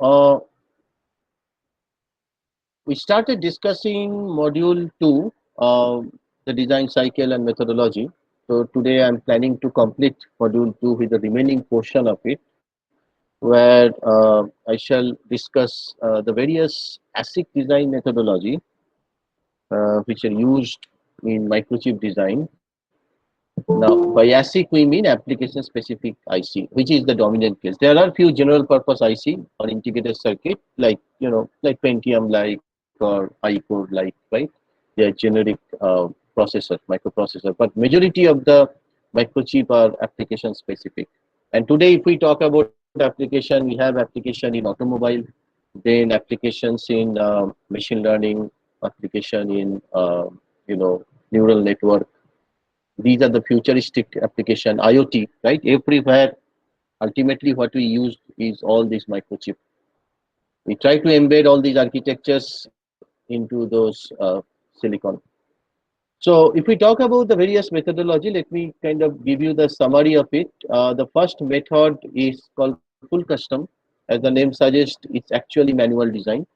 uh, we started discussing module 2, the design cycle and methodology. So today I'm planning to complete module 2 with the remaining portion of it, where I shall discuss the various ASIC design methodology which are used in microchip design. Now, by ASIC we mean application specific IC, which is the dominant case. There are few general purpose IC or integrated circuit like like Pentium like or iCore like, right? They are generic processors, microprocessor, but majority of the microchip are application specific. And today, if we talk about application, we have application in automobile, then applications in machine learning, application in neural network. These are the futuristic application, IoT, right? Everywhere, ultimately, what we use is all these microchip. We try to embed all these architectures into those silicon. So, if we talk about the various methodology, let me kind of give you the summary of it. The first method is called full custom. As the name suggests, it's actually manual design.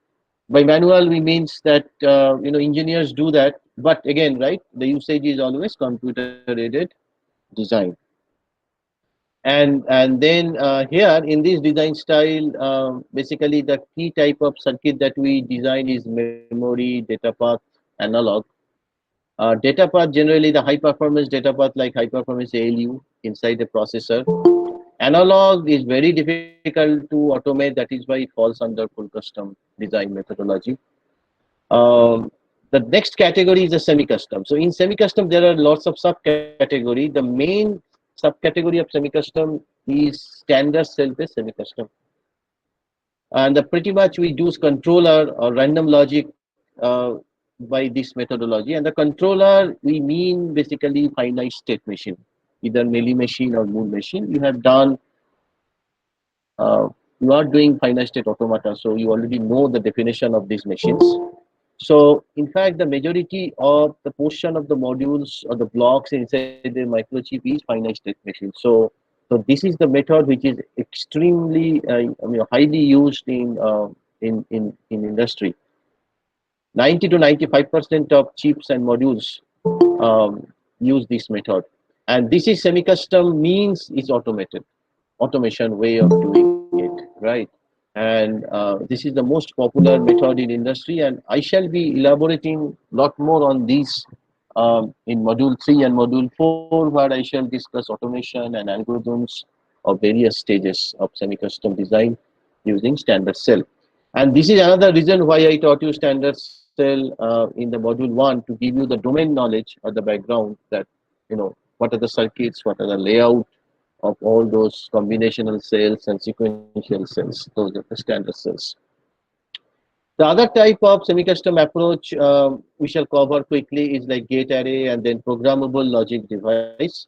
By manual, we means that engineers do that, but again, right, the usage is always computer aided design. And then here in this design style, basically the key type of circuit that we design is memory, data path, analog. Data path, generally the high performance data path like high performance ALU inside the processor. Analog is very difficult to automate, that is why it falls under full custom design methodology. The next category is a semi-custom. So in semi-custom, there are lots of subcategory. The main subcategory of semi-custom is standard cell-based semi-custom. And pretty much we use controller or random logic by this methodology. And the controller, we mean basically finite state machine, either Meili machine or Moon machine. You are doing finite state automata, so you already know the definition of these machines. So, in fact, the majority of the portion of the modules or the blocks inside the microchip is finite state machine. So this is the method which is extremely, highly used in industry. 90 to 95% of chips and modules use this method, and this is semi-custom means is automated, automation way of doing it, right? And this is the most popular method in industry, and I shall be elaborating a lot more on these in module 3 and module 4, where I shall discuss automation and algorithms of various stages of semi-custom design using standard cell. And this is another reason why I taught you standard cell in the module 1, to give you the domain knowledge or the background that what are the circuits, what are the layout of all those combinational cells and sequential cells. Those are the standard cells. The other type of semi-custom approach we shall cover quickly is like gate array and then programmable logic device.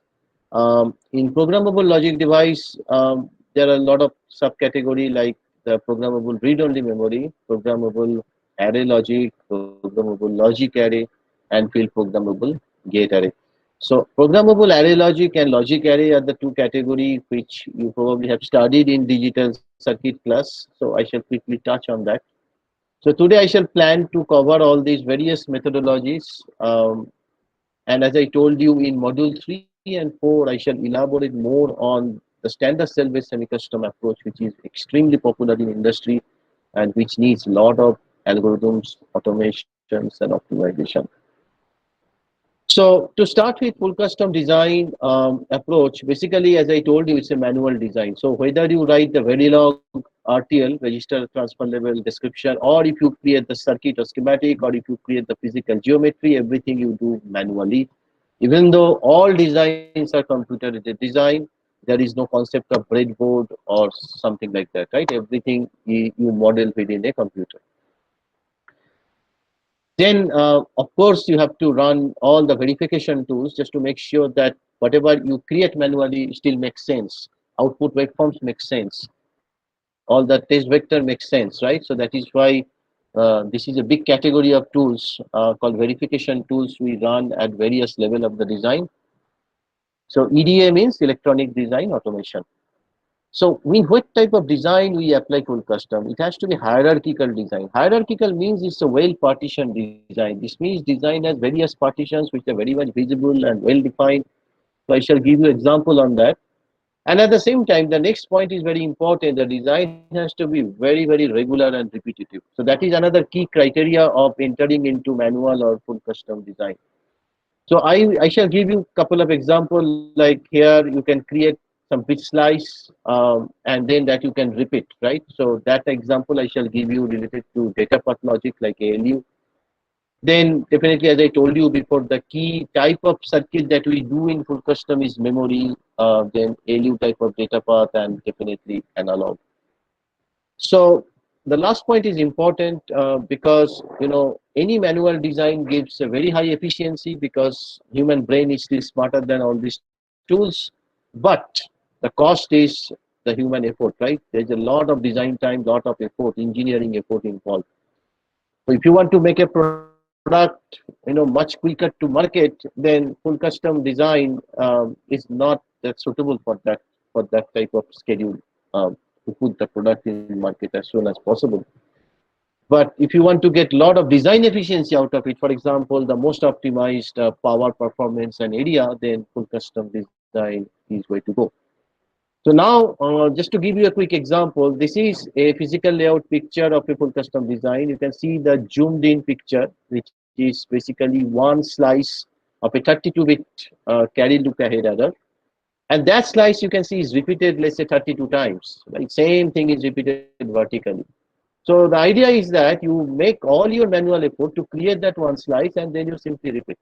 In programmable logic device, there are a lot of subcategory like the programmable read-only memory, programmable array logic, programmable logic array, and field programmable gate array. So programmable array logic and logic array are the two categories which you probably have studied in digital circuit class. So I shall quickly touch on that. So today I shall plan to cover all these various methodologies. And as I told you in module 3 and 4, I shall elaborate more on the standard cell-based semi-custom approach, which is extremely popular in industry and which needs a lot of algorithms, automations, and optimization. So to start with full custom design approach, basically, as I told you, it's a manual design. So whether you write the Verilog RTL, register transfer level description, or if you create the circuit or schematic, or if you create the physical geometry, everything you do manually. Even though all designs are computer aided design, there is no concept of breadboard or something like that, right? Everything you model within a computer. Then, of course, you have to run all the verification tools just to make sure that whatever you create manually still makes sense. Output waveforms make sense. All the test vector makes sense, right? So that is why this is a big category of tools called verification tools we run at various level of the design. So EDA means electronic design automation. So in what type of design we apply full custom? It has to be hierarchical design. Hierarchical means it's a well partitioned design. This means design has various partitions which are very much visible and well defined. So I shall give you example on that. And at the same time, the next point is very important. The design has to be very, very regular and repetitive. So that is another key criteria of entering into manual or full custom design. So I shall give you a couple of examples. Like here, you can create some bit slice, and then that you can repeat, right? So that example I shall give you related to data path logic like ALU. Then definitely, as I told you before, the key type of circuit that we do in full custom is memory, then ALU type of data path, and definitely analog. So the last point is important because any manual design gives a very high efficiency because human brain is still smarter than all these tools, but the cost is the human effort, right? There's a lot of design time, lot of effort, engineering effort involved. So if you want to make a product, much quicker to market, then full custom design is not that suitable for that type of schedule to put the product in market as soon as possible. But if you want to get a lot of design efficiency out of it, for example, the most optimized power, performance, and area, then full custom design is way to go. So now, just to give you a quick example, this is a physical layout picture of a full custom design. You can see the zoomed in picture, which is basically one slice of a 32-bit carry look ahead adder. And that slice you can see is repeated, let's say 32 times. Right? Same thing is repeated vertically. So the idea is that you make all your manual effort to create that one slice and then you simply repeat.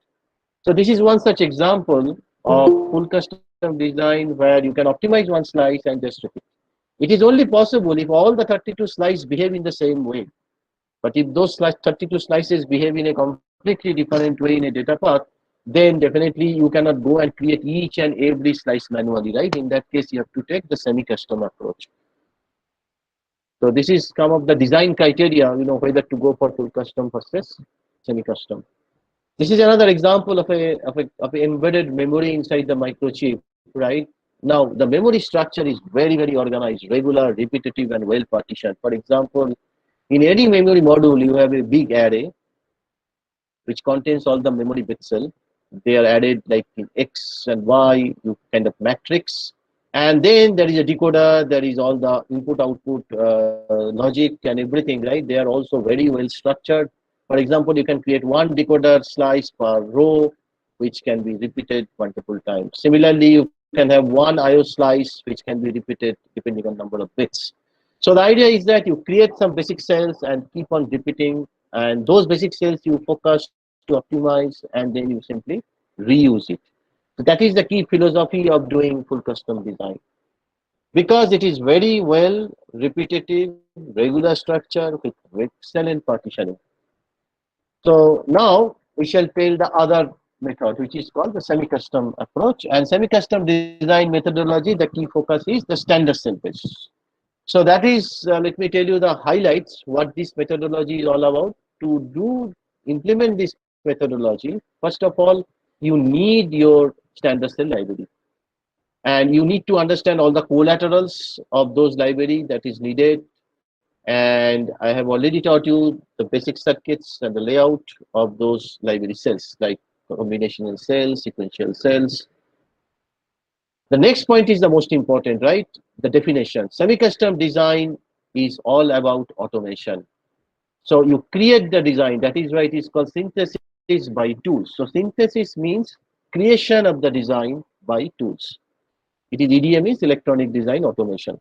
So this is one such example of full custom design where you can optimize one slice and just repeat. It is only possible if all the 32 slices behave in the same way. But if those 32 slices behave in a completely different way in a data path, then definitely you cannot go and create each and every slice manually, right? In that case, you have to take the semi-custom approach. So this is some of the design criteria, whether to go for full custom versus semi-custom. This is another example of a embedded memory inside the microchip, right? Now, the memory structure is very, very organized, regular, repetitive, and well partitioned. For example, in any memory module, you have a big array which contains all the memory bit cell. They are added like in X and Y, you kind of matrix. And then there is a decoder, there is all the input output logic and everything, right? They are also very well structured. For example, you can create one decoder slice per row, which can be repeated multiple times. Similarly, you can have one IO slice, which can be repeated depending on number of bits. So the idea is that you create some basic cells and keep on repeating, and those basic cells you focus to optimize, and then you simply reuse it. So that is the key philosophy of doing full custom design because it is very well repetitive, regular structure with excellent partitioning. So now we shall tell the other method, which is called the semi-custom approach. And semi-custom design methodology, the key focus is the standard cell base. So that is, let me tell you the highlights, what this methodology is all about. To implement this methodology, first of all, you need your standard cell library. And you need to understand all the collaterals of those library that is needed. And I have already taught you the basic circuits and the layout of those library cells, like combinational cells, sequential cells. The next point is the most important, right? The definition. Semi-custom design is all about automation. So you create the design. That is why it is called synthesis by tools. So synthesis means creation of the design by tools. It is EDM is electronic design automation.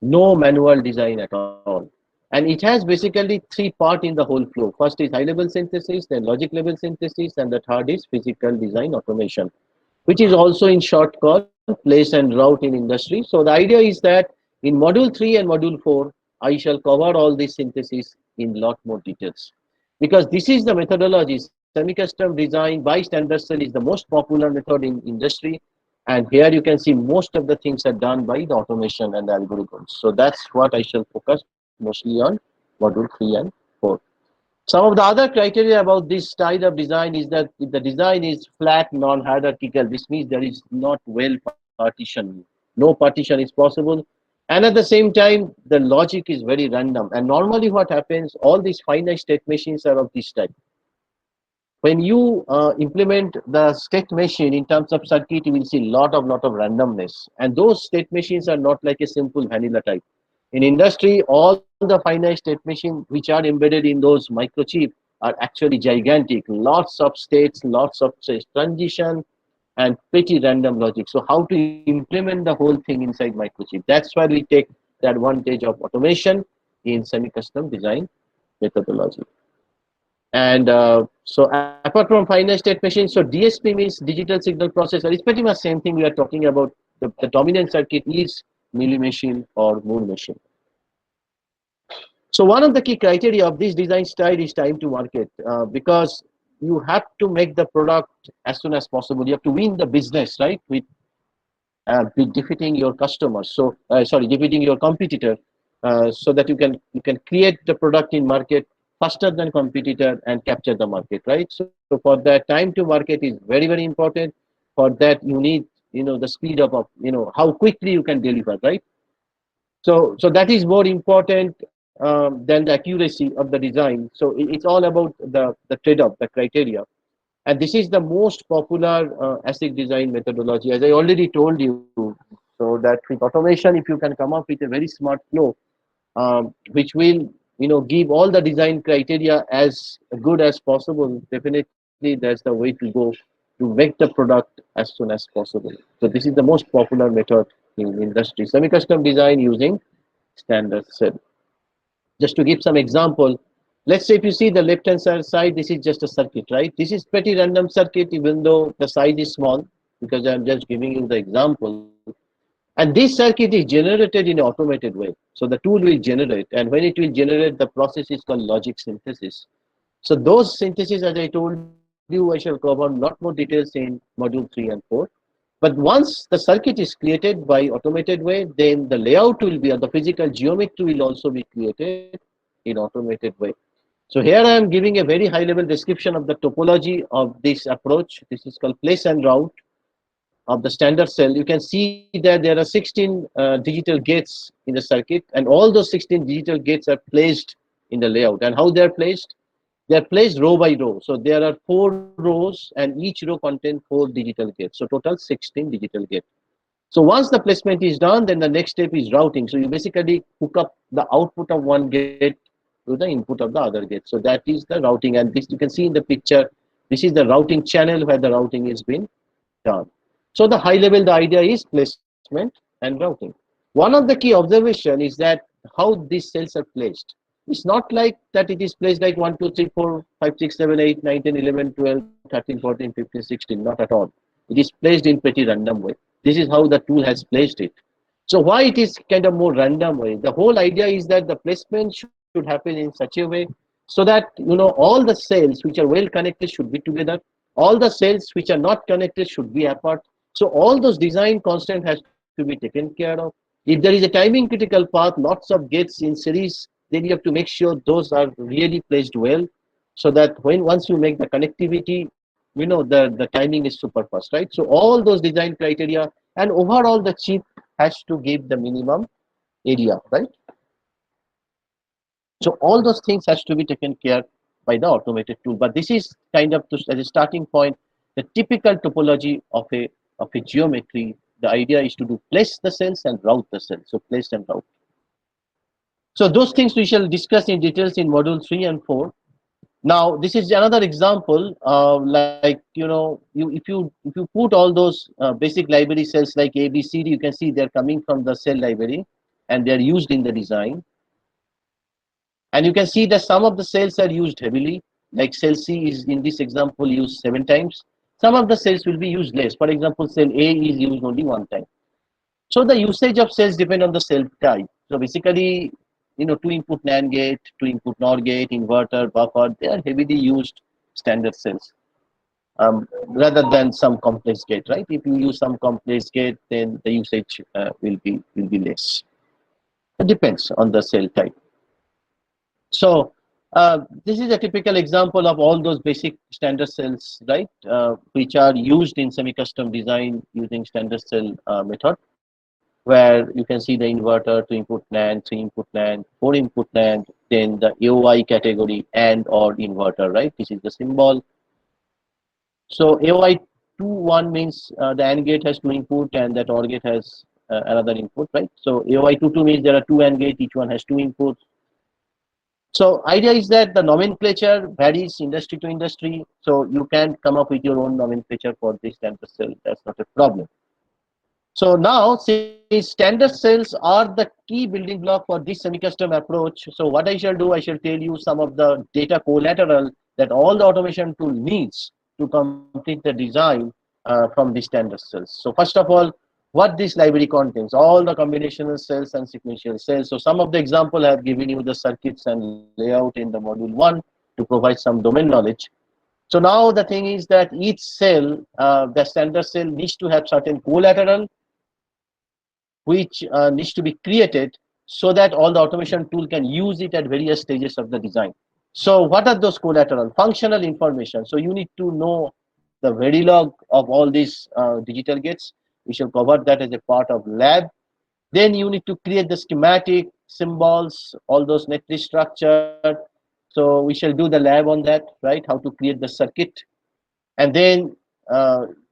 No manual design at all. And it has basically three parts in the whole flow. First is high level synthesis, then logic level synthesis, and the third is physical design automation, which is also in short called place and route in industry. So the idea is that in module 3 and module 4, I shall cover all this synthesis in lot more details. Because this is the methodology, semi-custom design by standard cell is the most popular method in industry. And here you can see most of the things are done by the automation and the algorithms. So that's what I shall focus mostly on module 3 and 4. Some of the other criteria about this style of design is that if the design is flat, non-hierarchical, this means there is not well partition. No partition is possible. And at the same time, the logic is very random. And normally what happens, all these finite state machines are of this type. When you implement the state machine in terms of circuit, you will see lot of randomness. And those state machines are not like a simple vanilla type. In industry, all the finite state machines which are embedded in those microchip are actually gigantic. Lots of states, lots of say, transition, and pretty random logic. So how to implement the whole thing inside microchip? That's where we take the advantage of automation in semi-custom design methodology. And so apart from finite state machines, so DSP means digital signal processor. It's pretty much same thing we are talking about. The dominant circuit is milli machine or Moore machine. So one of the key criteria of this design style is time to market, because you have to make the product as soon as possible. You have to win the business, right? With defeating your customers. So sorry, defeating your competitor, so that you can create the product in market faster than competitor and capture the market, right? So for that, time to market is very important. For that, you need the speed of how quickly you can deliver, right? So that is more important than the accuracy of the design. So it's all about the trade-off, the criteria. And this is the most popular ASIC design methodology, as I already told you. So that with automation, if you can come up with a very smart flow, which will give all the design criteria as good as possible, definitely that's the way to go to make the product as soon as possible. So this is the most popular method in industry, semi-custom design using standard cell. Just to give some example, let's say if you see the left hand side, this is just a circuit, right? This is pretty random circuit, even though the size is small, because I'm just giving you the example. And this circuit is generated in an automated way. So the tool will generate, and when it will generate, the process is called logic synthesis. So those synthesis, as I told you, I shall cover a lot more details in module 3 and 4. But once the circuit is created by automated way, then the layout will be, or the physical geometry will also be created in automated way. So here I am giving a very high level description of the topology of this approach. This is called place and route of the standard cell. You can see that there are 16 digital gates in the circuit, and all those 16 digital gates are placed in the layout. And how they are placed? They are placed row by row. So there are 4 rows, and each row contains 4 digital gates. So total 16 digital gates. So once the placement is done, then the next step is routing. So you basically hook up the output of one gate to the input of the other gate. So that is the routing. And this you can see in the picture. This is the routing channel where the routing is being done. So the high level, the idea is placement and routing. One of the key observation is that how these cells are placed. It's not like that it is placed like 1, 2, 3, 4, 5, 6, 7, 8, 9, 10, 11, 12, 13, 14, 15, 16. Not at all. It is placed in pretty random way. This is how the tool has placed it. So why it is kind of more random way? The whole idea is that the placement should happen in such a way so that all the cells which are well connected should be together. All the cells which are not connected should be apart. So all those design constant has to be taken care of. If there is a timing critical path, lots of gates in series, then you have to make sure those are really placed well, so that when once you make the connectivity, the timing is super fast, right? So all those design criteria, and overall the chip has to give the minimum area, right? So all those things has to be taken care by the automated tool. But this is kind of as a starting point, the typical topology of a geometry. The idea is to do place the cells and route the cells. So place and route. So those things we shall discuss in details in module 3 and 4. Now this is another example. Like if you put all those basic library cells like A, B, C, D, you can see they're coming from the cell library, and they're used in the design. And you can see that some of the cells are used heavily, like cell C is in this example used 7 times. Some of the cells will be used less. For example, cell A is used only 1 time. So the usage of cells depend on the cell type. So basically, 2 input NAND gate, 2 input NOR gate, inverter, buffer, they are heavily used standard cells, rather than some complex gate, right? If you use some complex gate, then the usage will be less. It depends on the cell type. So this is a typical example of all those basic standard cells, right, which are used in semi-custom design using standard cell method. where you can see the inverter, 2-input NAND, 3-input NAND, 4-input NAND, then the AOI category and or inverter, right? This is the symbol. So AOI 2-1 means the AND gate has 2 input and that OR gate has another input, right? So AOI 2-2 means there are 2 AND gates, each one has 2 inputs. So idea is that the nomenclature varies industry to industry. So you can come up with your own nomenclature for this standard cell. That's not a problem. So now, since standard cells are the key building block for this semi-custom approach, so what I shall do, I shall tell you some of the data collateral that all the automation tool needs to complete the design from the standard cells. So first of all, what this library contains, all the combinational cells and sequential cells. So some of the example I have given you the circuits and layout in the module 1 to provide some domain knowledge. So now the thing is that each cell, the standard cell needs to have certain collateral which needs to be created so that all the automation tool can use it at various stages of the design. So what are those collateral? Functional information. So you need to know the Verilog of all these digital gates. We shall cover that as a part of lab. Then you need to create the schematic, symbols, all those netlist structure. So we shall do the lab on that, right? How to create the circuit. And then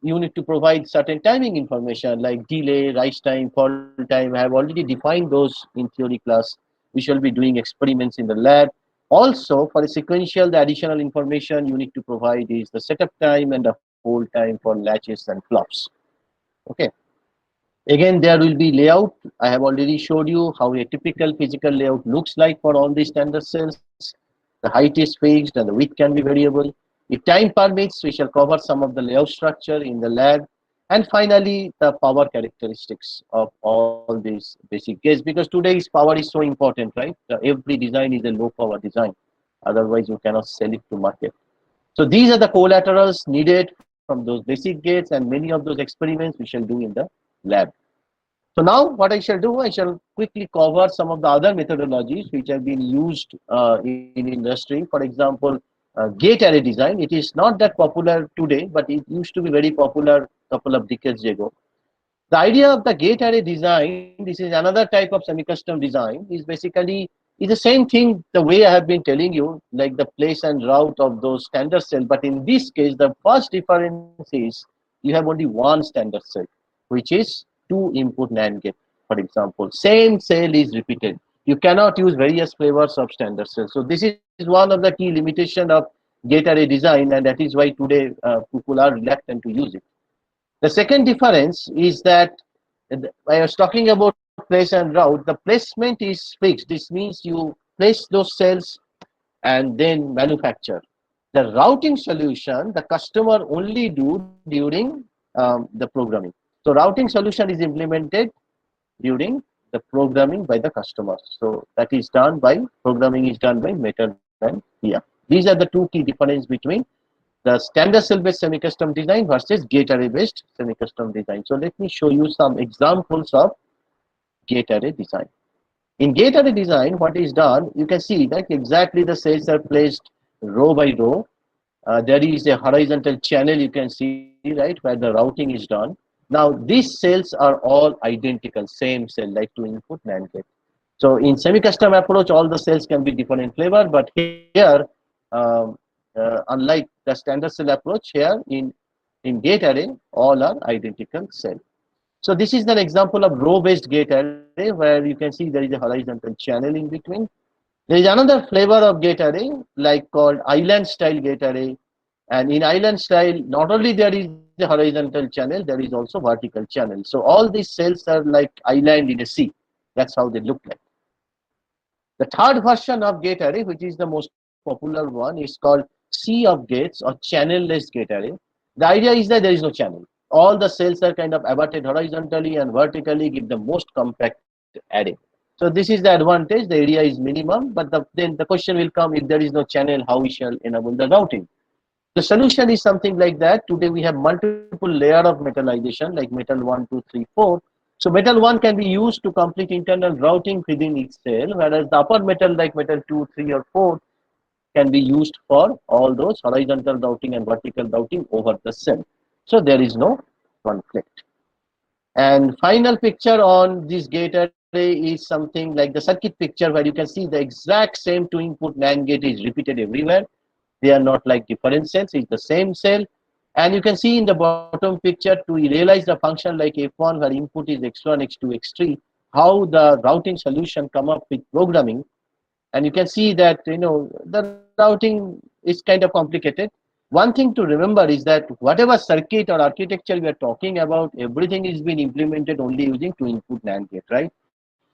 you need to provide certain timing information like delay, rise time, fall time. I have already defined those in theory class. We shall be doing experiments in the lab. Also, for a sequential, the additional information you need to provide is the setup time and the hold time for latches and flops. Okay. Again, there will be layout. I have already showed you how a typical physical layout looks like for all these standard cells. The height is fixed and the width can be variable. If time permits, we shall cover some of the layout structure in the lab. And finally, the power characteristics of all these basic gates, because today's power is so important, right? Every design is a low power design. Otherwise, you cannot sell it to market. So these are the collaterals needed from those basic gates, and many of those experiments we shall do in the lab. So now what I shall do, I shall quickly cover some of the other methodologies which have been used in industry. For example, gate array design. It is not that popular today, but it used to be very popular a couple of decades ago. The idea of the gate array design, this is another type of semi-custom design, is basically is the same thing the way I have been telling you, like the place and route of those standard cell. But in this case, the first difference is you have only one standard cell, which is 2-input NAND gate, for example. Same cell is repeated. You cannot use various flavors of standard cell. So this is one of the key limitation of gate array design, and that is why today people are reluctant to use it. The second difference is that I was talking about place and route. The placement is fixed. This means you place those cells and then manufacture. The routing solution, the customer only do during the programming. So routing solution is implemented during the programming by the customer. So that is done by programming is done by Metal and here. These are the two key difference between the standard cell based semi-custom design versus gate array based semi-custom design. So let me show you some examples of gate array design. In gate array design, what is done, you can see that exactly the cells are placed row by row. There is a horizontal channel you can see, right, where the routing is done. Now these cells are all identical, same cell, like 2-input NAND gate. So in semi-custom approach, all the cells can be different in flavor, but here, um, unlike the standard cell approach, here in gate array, all are identical cell. So this is an example of row-based gate array where you can see there is a horizontal channel in between. There is another flavor of gate array like called island style gate array. And in island style, not only there is a horizontal channel, there is also vertical channel. So all these cells are like island in a sea. That's how they look like. The third version of gate array, which is the most popular one, is called sea of gates or channel-less gate array. The idea is that there is no channel. All the cells are kind of abated horizontally and vertically, give the most compact array. So this is the advantage. The area is minimum, but then the question will come, if there is no channel, how we shall enable the routing? The solution is something like that. Today we have multiple layer of metallization like metal 1, 2, 3, 4. So metal 1 can be used to complete internal routing within each cell, whereas the upper metal like metal 2, 3 or 4 can be used for all those horizontal routing and vertical routing over the cell. So there is no conflict. And final picture on this gate array is something like the circuit picture, where you can see the exact same two input NAND gate is repeated everywhere. They are not like different cells, it's the same cell. And you can see in the bottom picture to realize the function like F1 where input is x1, x2, x3, how the routing solution come up with programming. And you can see that the routing is kind of complicated. One thing to remember is that whatever circuit or architecture we are talking about, everything is being implemented only using two input NAND gate, right?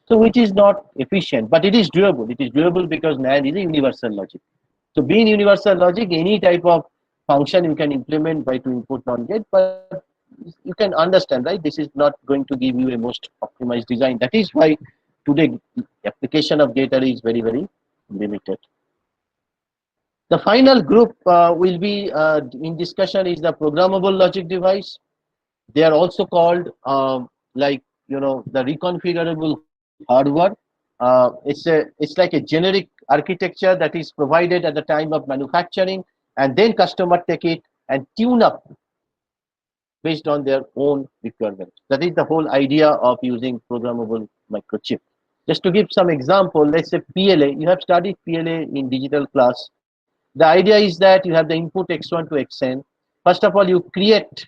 So which is not efficient, but it is doable. It is doable because NAND is a universal logic. So being universal logic, any type of function you can implement by two input NAND gate, but you can understand, right? This is not going to give you a most optimized design. That is why today application of gate array is very limited. The final group will be in discussion is the programmable logic device. They are also called like the reconfigurable hardware. It's like a generic architecture that is provided at the time of manufacturing, and then customer take it and tune up based on their own requirements. That is the whole idea of using programmable microchip. Just to give some example, let's say PLA. You have studied PLA in digital class. The idea is that you have the input x1 to xn. First of all, you create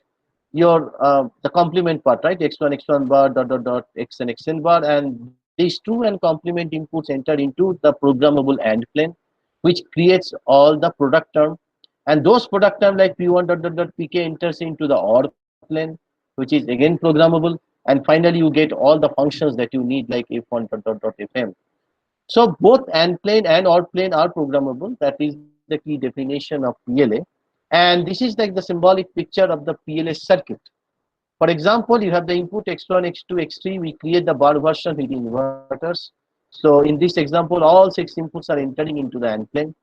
your the complement part, right? X1 bar dot xn bar, and these true and complement inputs enter into the programmable AND plane, which creates all the product term, and those product term like p1 pk enters into the OR plane, which is again programmable, and finally you get all the functions that you need like f1 fm. So both AND plane and OR plane are programmable. That is the key definition of PLA. And this is like the symbolic picture of the PLA circuit. For example, you have the input x1, x2, x3. We create the bar version with inverters. So in this example, all six inputs are entering into the AND plane.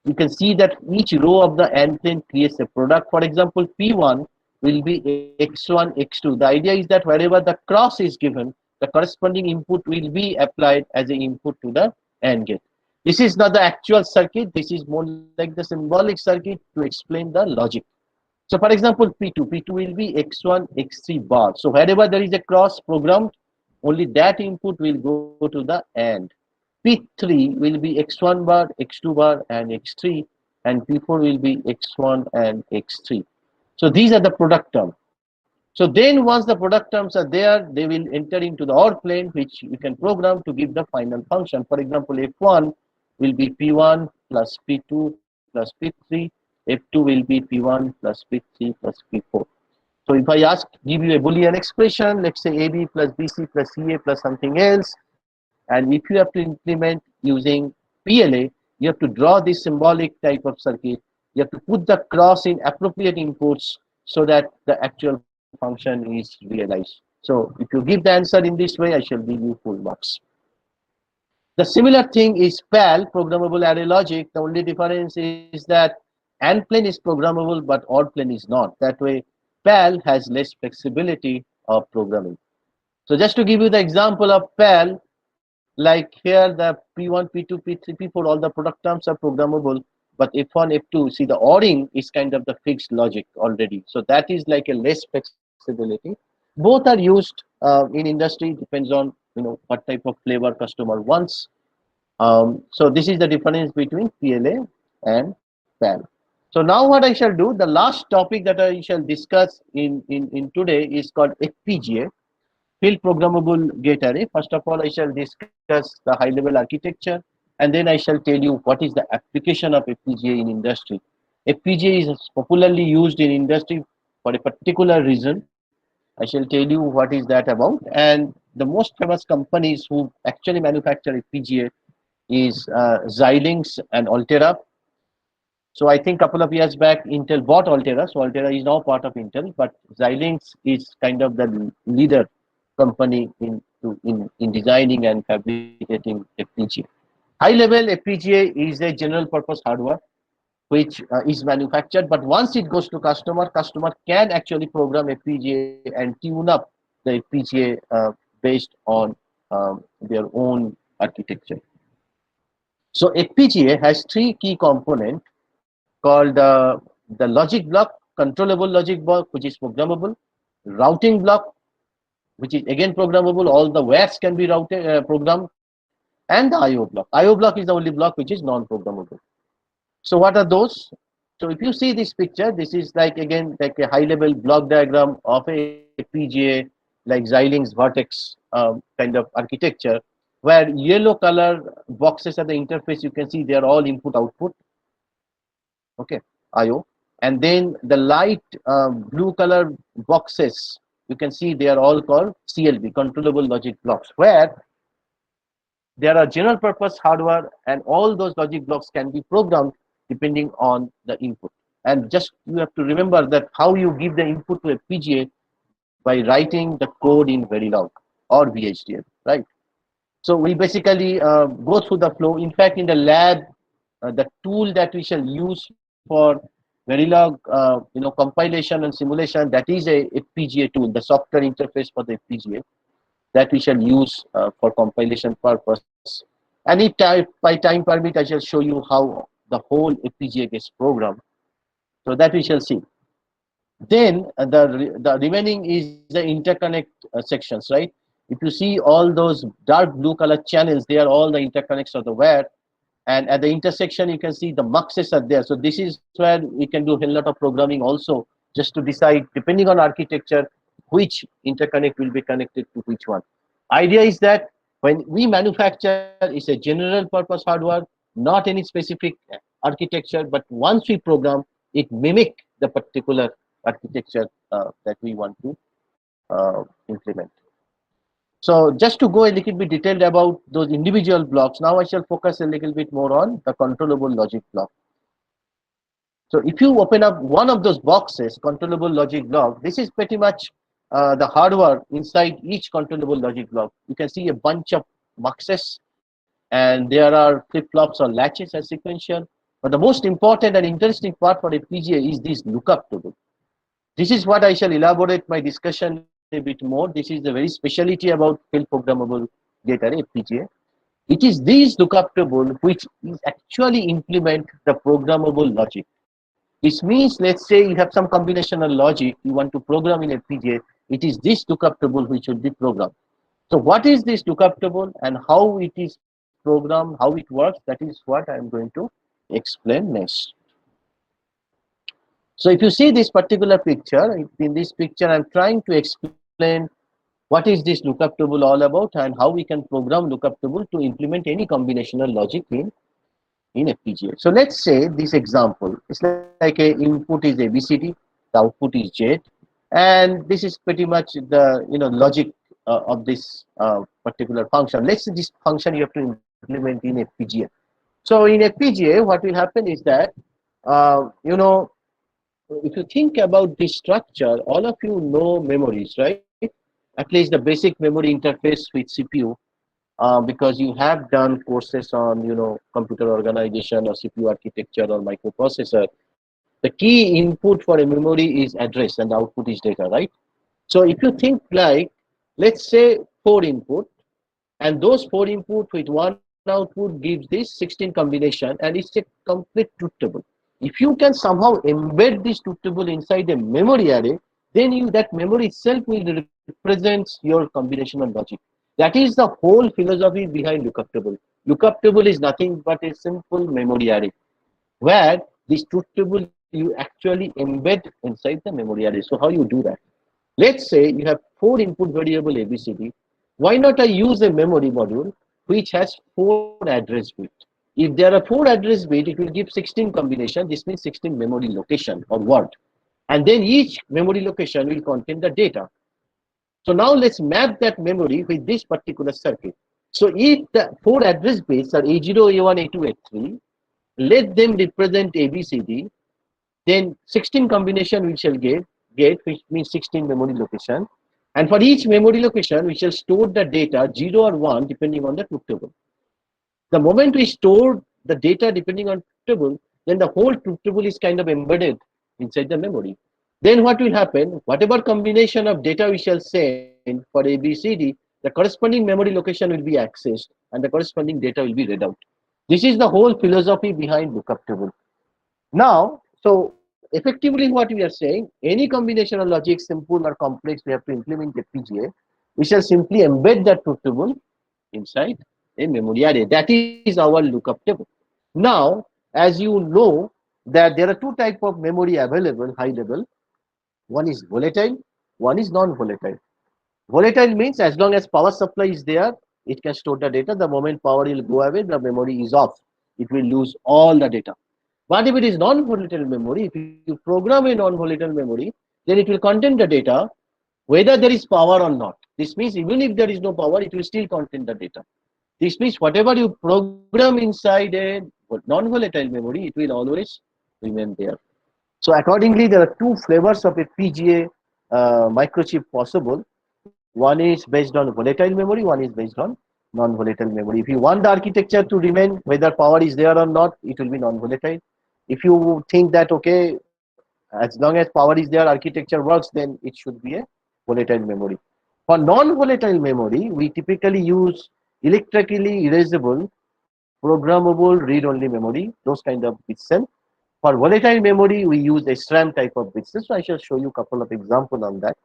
You can see that each row of the AND plane creates a product. For example, P1 will be x1, x2. The idea is that wherever the cross is given, the corresponding input will be applied as an input to the AND gate. This is not the actual circuit. This is more like the symbolic circuit to explain the logic. So for example, P2 will be x1, x3 bar. So wherever there is a cross programmed, only that input will go to the AND. P3 will be x1 bar, x2 bar, and x3, and P4 will be x1 and x3. So these are the product terms. So then once the product terms are there, they will enter into the OR plane, which you can program to give the final function. For example, F1 will be P1 plus P2 plus P3. F2 will be P1 plus P3 plus P4. So if I give you a Boolean expression, let's say AB plus BC plus CA plus something else, and if you have to implement using PLA, you have to draw this symbolic type of circuit. You have to put the cross in appropriate inputs so that the actual function is realized. So if you give the answer in this way, I shall give you full marks. The similar thing is PAL, programmable array logic. The only difference is that AND plane is programmable, but OR plane is not. That way, PAL has less flexibility of programming. So just to give you the example of PAL, like here the P1, P2, P3, P4, all the product terms are programmable, but F1, F2, see the ORing is kind of the fixed logic already. So that is like a less flexibility. Both are used in industry, depends on what type of flavor customer wants. So this is the difference between PLA and PAL. So now what I shall do, the last topic that I shall discuss in today is called FPGA, field programmable gate array. First of all, I shall discuss the high level architecture, and then I shall tell you what is the application of FPGA in industry. FPGA is popularly used in industry for a particular reason. I shall tell you what is that about. And the most famous companies who actually manufacture FPGA is Xilinx and Altera. So I think a couple of years back, Intel bought Altera. So Altera is now part of Intel, but Xilinx is kind of the leader company in designing and fabricating FPGA. High level FPGA is a general purpose hardware which is manufactured, but once it goes to customer can actually program FPGA and tune up the FPGA based on their own architecture. So FPGA has three key components called the logic block, controllable logic block, which is programmable, routing block, which is again programmable. All the WARs can be routed, programmed, and the IO block. IO block is the only block which is non-programmable. So what are those? So if you see this picture, this is like again like a high-level block diagram of a FPGA like Xilinx Vertex kind of architecture, where yellow color boxes at the interface you can see they are all input output, okay, IO, and then the light blue color boxes you can see they are all called CLB, controllable logic blocks, where there are general purpose hardware and all those logic blocks can be programmed depending on the input. And just you have to remember that how you give the input to FPGA by writing the code in Verilog or VHDL, right? So we basically go through the flow. In fact, in the lab, the tool that we shall use for Verilog, compilation and simulation, that is a FPGA tool, the software interface for the FPGA that we shall use for compilation purpose. And if by time permit, I shall show you how the whole FPGA gets programmed. So that we shall see. Then the remaining is the interconnect sections, right? If you see all those dark blue color channels, they are all the interconnects of the wire. And at the intersection, you can see the muxes are there. So this is where we can do a lot of programming also, just to decide, depending on architecture, which interconnect will be connected to which one. Idea is that when we manufacture is a general purpose hardware, not any specific architecture, but once we program, it mimic the particular architecture that we want to implement. So just to go a little bit detailed about those individual blocks, now I shall focus a little bit more on the controllable logic block. So if you open up one of those boxes, controllable logic block, this is pretty much the hardware inside each controllable logic block. You can see a bunch of muxes, and there are flip-flops or latches as sequential. But the most important and interesting part for FPGA is this lookup table. This is what I shall elaborate my discussion a bit more. This is the very speciality about field programmable data FPGA. It is this lookup table which is actually implement the programmable logic. This means, let's say you have some combinational logic you want to program in FPGA. It is this lookup table which will be programmed. So what is this lookup table and how it is programmed, how it works? That is what I am going to explain next. So if you see this particular picture, in this picture I'm trying to explain what is this lookup table all about and how we can program lookup table to implement any combinational logic in FPGA. So let's say this example is like a input is ABCD, the output is Z, and this is pretty much the logic of this particular function. Let's say this function you have to implement in FPGA. So in FPGA, what will happen is that if you think about this structure, all of you know memories, right? At least the basic memory interface with CPU, because you have done courses on computer organization or CPU architecture or microprocessor. The key input for a memory is address and the output is data, right? So if you think like, let's say 4 input, and those 4 input with one output gives this 16 combination, and it's a complete truth table. If you can somehow embed this truth table inside a memory array, then that memory itself will represent your combinational logic. That is the whole philosophy behind lookup table. Lookup table is nothing but a simple memory array, where this truth table you actually embed inside the memory array. So how you do that? Let's say you have 4 input variable ABCD. Why not I use a memory module which has 4 address bit? If there are 4 address bit, it will give 16 combination. This means 16 memory location or word. And then each memory location will contain the data. So now let's map that memory with this particular circuit. So if the 4 address bits are A0, A1, A2, A3, let them represent ABCD, then 16 combination we shall get, which means 16 memory location. And for each memory location, we shall store the data 0 or 1 depending on the truth table. The moment we store the data depending on table, then the whole truth table is kind of embedded inside the memory. Then what will happen? Whatever combination of data we shall send for ABCD, the corresponding memory location will be accessed and the corresponding data will be read out. This is the whole philosophy behind lookup table. Now, so effectively what we are saying, any combinational logic, simple or complex, we have to implement FPGA. We shall simply embed that truth table inside a memory array. That is our lookup table. Now, as you know that there are two types of memory available high level. One is volatile, one is non-volatile. Volatile means as long as power supply is there, it can store the data. The moment power will go away, the memory is off. It will lose all the data. But if it is non-volatile memory, if you program a non-volatile memory, then it will contain the data whether there is power or not. This means even if there is no power, it will still contain the data. This means whatever you program inside a non-volatile memory, it will always remain there. So accordingly, there are two flavors of FPGA microchip possible. One is based on volatile memory, one is based on non-volatile memory. If you want the architecture to remain, whether power is there or not, it will be non-volatile. If you think that, okay, as long as power is there, architecture works, then it should be a volatile memory. For non-volatile memory, we typically use electrically erasable, programmable read-only memory, those kind of bit cell. For volatile memory, we use a SRAM type of bit cell. So I shall show you a couple of examples on that.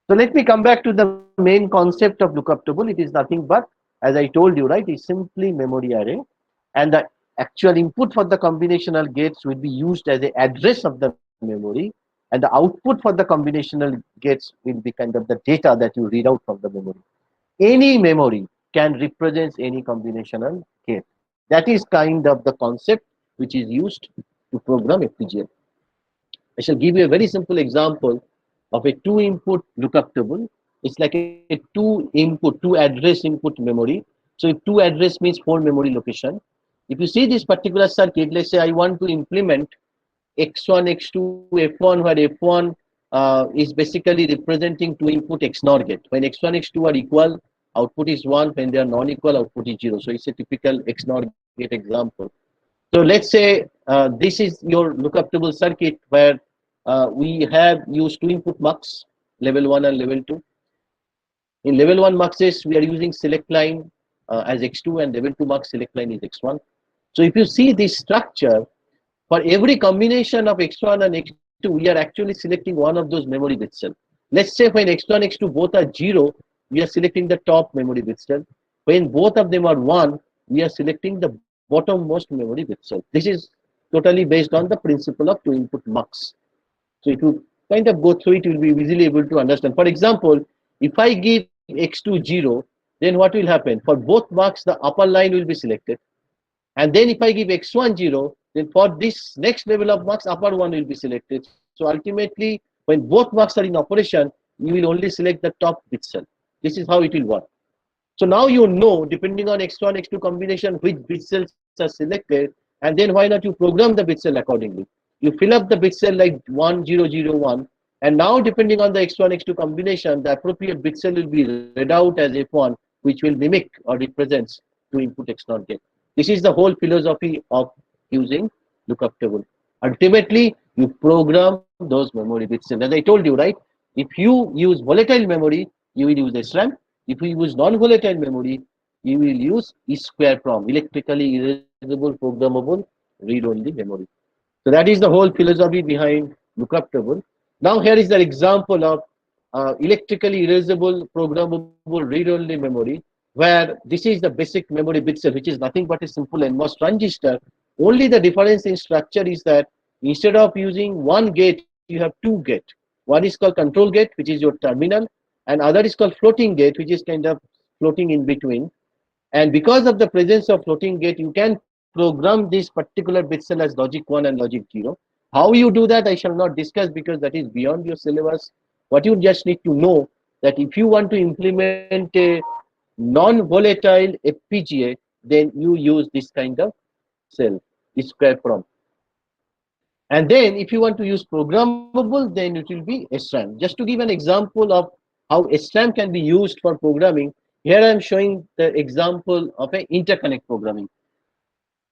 So let me come back to the main concept of lookup table. It is nothing but, as I told you, right, it's simply memory array. And the actual input for the combinational gates will be used as the address of the memory. And the output for the combinational gates will be kind of the data that you read out from the memory. Any memory can represent any combinational gate. That is kind of the concept which is used to program FPGA. I shall give you a very simple example of a two input lookup table. It's like a two address input memory. So if two address means four memory location. If you see this particular circuit, let's say I want to implement x1, x2, f1, where f1 is basically representing two input XNOR gate. When x1, x2 are equal, output is 1. When they are non-equal, output is 0. So it's a typical XNOR gate example. So let's say this is your lookup table circuit where we have used two input mux, level 1 and level 2. In level 1 muxes, we are using select line as x2 and level 2 mux select line is x1. So if you see this structure, for every combination of x1 and x2, we are actually selecting one of those memory bit cell. Let's say when x1, x2 both are 0, we are selecting the top memory bit cell. When both of them are 1, we are selecting the bottommost memory bit cell. This is totally based on the principle of two input mux. So if you kind of go through it, you will be easily able to understand. For example, if I give x2 0, then what will happen? For both mux, the upper line will be selected. And then if I give x1 0, then for this next level of mux, upper one will be selected. So ultimately, when both mux are in operation, you will only select the top bit cell. This is how it will work. So now you know, depending on x1, x2 combination, which bit cells are selected, and then why not you program the bit cell accordingly. You fill up the bit cell like 1001, and now depending on the x1, x2 combination, the appropriate bit cell will be read out as f1, which will mimic or represents two input XNOR gate. This is the whole philosophy of using lookup table. Ultimately, you program those memory bit cells. As I told you, right? If you use volatile memory, you will use SRAM. If you use non-volatile memory, you will use E square PROM, electrically erasable programmable read-only memory. So that is the whole philosophy behind lookup table. Now here is the example of electrically erasable programmable read-only memory, where this is the basic memory bit cell, which is nothing but a simple NMOS transistor. Only the difference in structure is that instead of using one gate, you have two gates. One is called control gate, which is your terminal, and other is called floating gate, which is kind of floating in between. And because of the presence of floating gate, you can program this particular bit cell as logic 1 and logic 0. How you do that, I shall not discuss because that is beyond your syllabus. What you just need to know that if you want to implement a non-volatile FPGA, then you use this kind of cell, this square from. And then if you want to use programmable, then it will be SRAM. Just to give an example of how SRAM can be used for programming, here I am showing the example of an interconnect programming.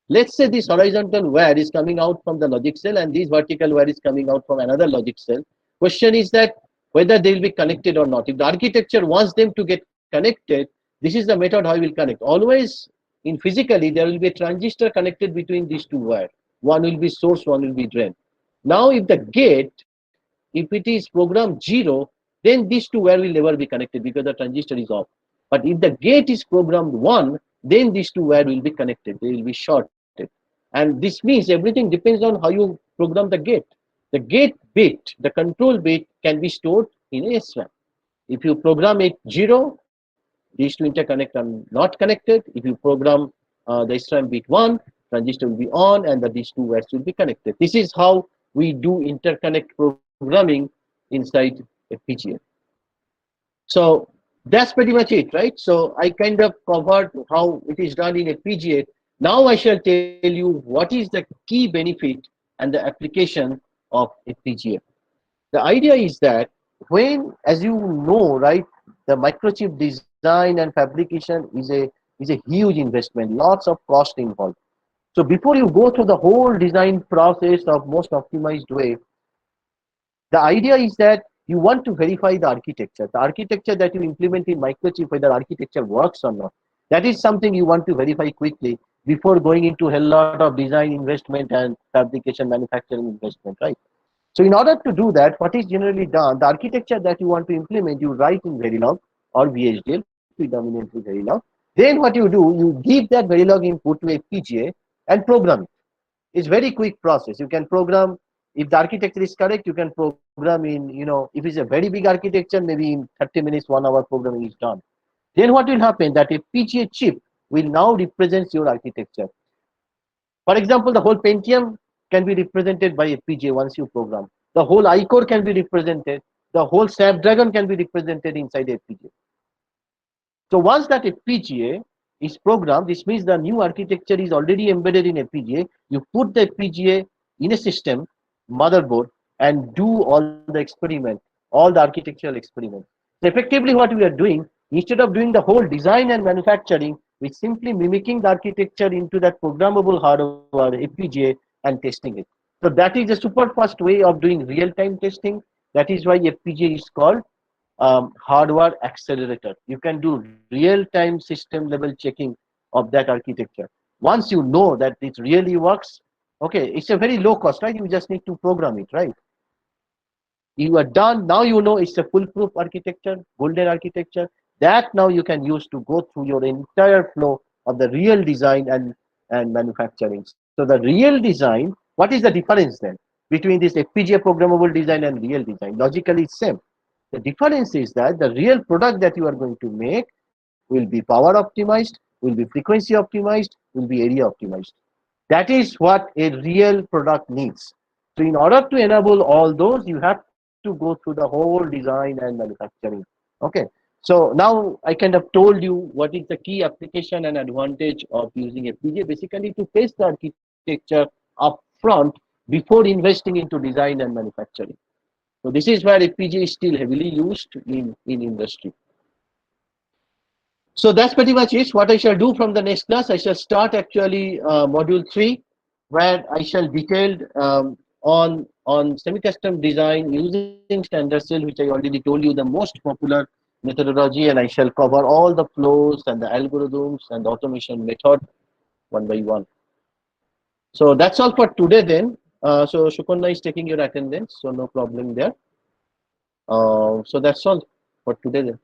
Let's say this horizontal wire is coming out from the logic cell and this vertical wire is coming out from another logic cell. Question is that whether they will be connected or not. If the architecture wants them to get connected, this is the method how we will connect. Always in physically, there will be a transistor connected between these two wires. One will be source, one will be drain. Now if the gate, if it is program 0, then these two wire will never be connected because the transistor is off. But if the gate is programmed 1, then these two wire will be connected. They will be shorted. And this means everything depends on how you program the gate. The gate bit, the control bit, can be stored in a SRAM. If you program it 0, these two interconnect are not connected. If you program the SRAM bit 1, transistor will be on and these two wires will be connected. This is how we do interconnect programming inside FPGA. So that's pretty much it, right? So I kind of covered how it is done in FPGA. Now I shall tell you what is the key benefit and the application of FPGA. The idea is that when, as you know, right, the microchip design and fabrication is a huge investment, lots of cost involved. So before you go through the whole design process of most optimized way, the idea is that you want to verify the architecture that you implement in microchip, whether architecture works or not. That is something you want to verify quickly before going into a lot of design investment and fabrication manufacturing investment, right? So in order to do that, what is generally done, the architecture that you want to implement, you write in Verilog or VHDL, predominantly Verilog. Then what you do, you give that Verilog input to FPGA and program it. It's very quick process. You can program, if the architecture is correct, you can program in, if it's a very big architecture, maybe in 30 minutes, 1 hour programming is done. Then what will happen, that FPGA chip will now represent your architecture. For example, the whole Pentium can be represented by FPGA once you program. The whole iCore can be represented. The whole Snapdragon can be represented inside FPGA. So once that FPGA is programmed, this means the new architecture is already embedded in FPGA. You put the FPGA in a system, motherboard, and do all the experiment, all the architectural experiments. So effectively what we are doing, instead of doing the whole design and manufacturing, we simply mimicking the architecture into that programmable hardware FPGA and testing it. So that is a super fast way of doing real-time testing. That is why FPGA is called hardware accelerator. You can do real-time system level checking of that architecture. Once you know that it really works, okay, it's a very low cost, right? You just need to program it, right? You are done. Now you know it's a foolproof architecture, golden architecture. That now you can use to go through your entire flow of the real design and manufacturing. So the real design, what is the difference then between this FPGA programmable design and real design? Logically, it's same. The difference is that the real product that you are going to make will be power optimized, will be frequency optimized, will be area optimized. That is what a real product needs. So in order to enable all those, you have to go through the whole design and manufacturing. Okay. So now I kind of told you what is the key application and advantage of using FPGA, basically to test the architecture up front before investing into design and manufacturing. So this is where FPGA is still heavily used in industry. So that's pretty much it. What I shall do from the next class, I shall start actually module 3, where I shall detailed on semi-custom design using standard cell, which I already told you the most popular methodology, and I shall cover all the flows and the algorithms and the automation method one by one. So that's all for today then. So Suparna is taking your attendance, so no problem there. So that's all for today then.